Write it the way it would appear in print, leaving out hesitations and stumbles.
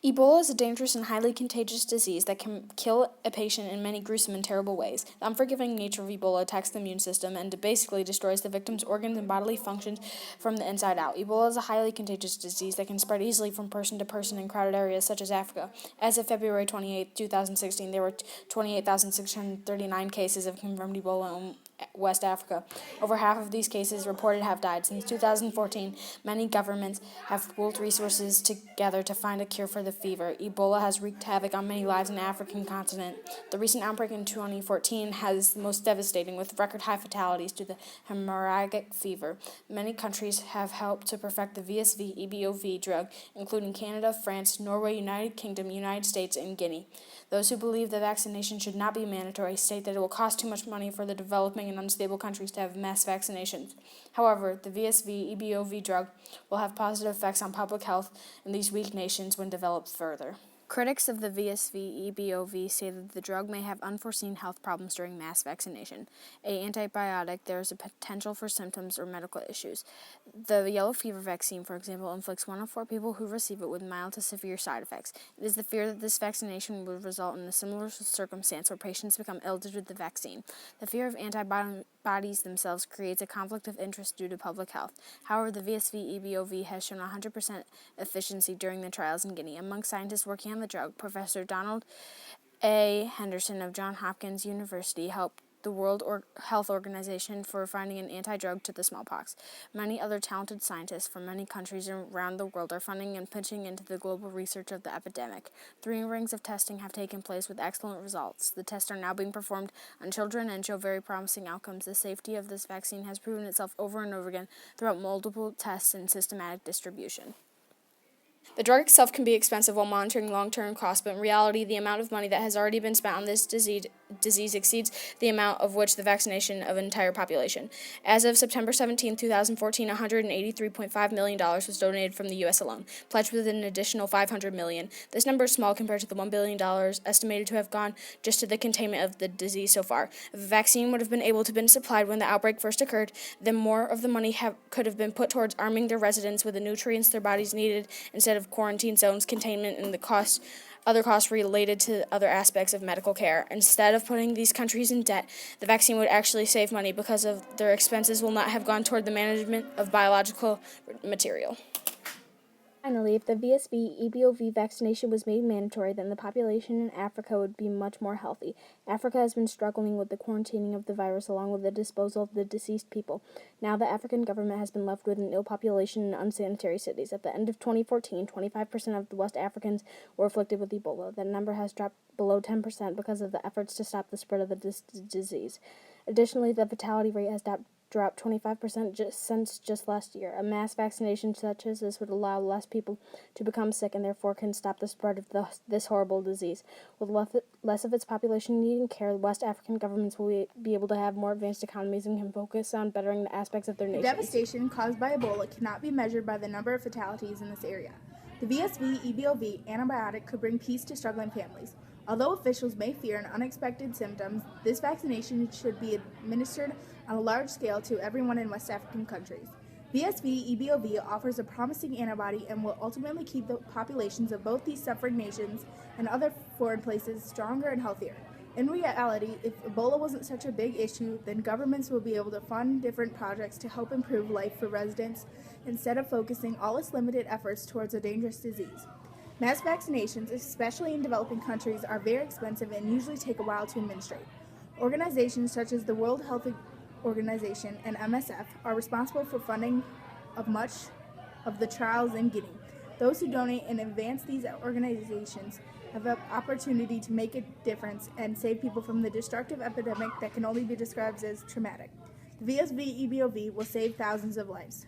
Ebola is a dangerous and highly contagious disease that can kill a patient in many gruesome and terrible ways. The unforgiving nature of Ebola attacks the immune system and basically destroys the victim's organs and bodily functions from the inside out. Ebola is a highly contagious disease that can spread easily from person to person in crowded areas such as Africa. As of February 28, 2016, there were 28,639 cases of confirmed Ebola in West Africa. Over half of these cases reported have died. Since 2014, many governments have pooled resources together to find a cure for the fever. Ebola has wreaked havoc on many lives in the African continent. The recent outbreak in 2014 has the most devastating, with record-high fatalities due to the hemorrhagic fever. Many countries have helped to perfect the VSV-EBOV drug, including Canada, France, Norway, United Kingdom, United States, and Guinea. Those who believe that vaccination should not be mandatory state that it will cost too much money for the developing and unstable countries to have mass vaccinations. However, the VSV-EBOV drug will have positive effects on public health in these weak nations when developed further. Critics of the VSV-EBOV say that the drug may have unforeseen health problems during mass vaccination. An antibiotic, there is a potential for symptoms or medical issues. The yellow fever vaccine, for example, inflicts 1 in 4 people who receive it with mild to severe side effects. It is the fear that this vaccination would result in a similar circumstance where patients become ill due to the vaccine. The fear of antibodies themselves creates a conflict of interest due to public health. However, the VSV-EBOV has shown 100% efficiency during the trials in Guinea. Among scientists working on the drug, Professor Donald A. Henderson of Johns Hopkins University helped the World Health Organization for finding an anti-drug to the smallpox. Many other talented scientists from many countries around the world are funding and pitching into the global research of the epidemic. 3 rings of testing have taken place with excellent results. The tests are now being performed on children and show very promising outcomes. The safety of this vaccine has proven itself over and over again throughout multiple tests and systematic distribution. The drug itself can be expensive while monitoring long-term costs, but in reality, the amount of money that has already been spent on this disease exceeds the amount of which the vaccination of an entire population. As of September 17, 2014, $183.5 million was donated from the U.S. alone, pledged with an additional $500 million. This number is small compared to the $1 billion estimated to have gone just to the containment of the disease so far. If a vaccine would have been able to have been supplied when the outbreak first occurred, then more of the money could have been put towards arming their residents with the nutrients their bodies needed instead of quarantine zones, containment, and other costs related to other aspects of medical care. Instead of putting these countries in debt, the vaccine would actually save money because of their expenses will not have gone toward the management of biological material. Finally, if the VSV-EBOV vaccination was made mandatory, then the population in Africa would be much more healthy. Africa has been struggling with the quarantining of the virus along with the disposal of the deceased people. Now the African government has been left with an ill population and unsanitary cities. At the end of 2014, 25% of the West Africans were afflicted with Ebola. That number has dropped below 10% because of the efforts to stop the spread of the disease. Additionally, the fatality rate has dropped 25% since last year. A mass vaccination such as this would allow less people to become sick and therefore can stop the spread of this horrible disease. With less of its population needing care, West African governments will be able to have more advanced economies and can focus on bettering the aspects of their nations. The devastation caused by Ebola cannot be measured by the number of fatalities in this area. The VSV-EBOV antibiotic could bring peace to struggling families. Although officials may fear an unexpected symptoms, this vaccination should be administered on a large scale to everyone in West African countries. VSV-EBOV offers a promising antibody and will ultimately keep the populations of both these suffering nations and other foreign places stronger and healthier. In reality, if Ebola wasn't such a big issue, then governments will be able to fund different projects to help improve life for residents instead of focusing all its limited efforts towards a dangerous disease. Mass vaccinations, especially in developing countries, are very expensive and usually take a while to administrate. Organizations such as the World Health Organization and MSF are responsible for funding of much of the trials in Guinea. Those who donate and advance these organizations have the opportunity to make a difference and save people from the destructive epidemic that can only be described as traumatic. The VSV-EBOV will save thousands of lives.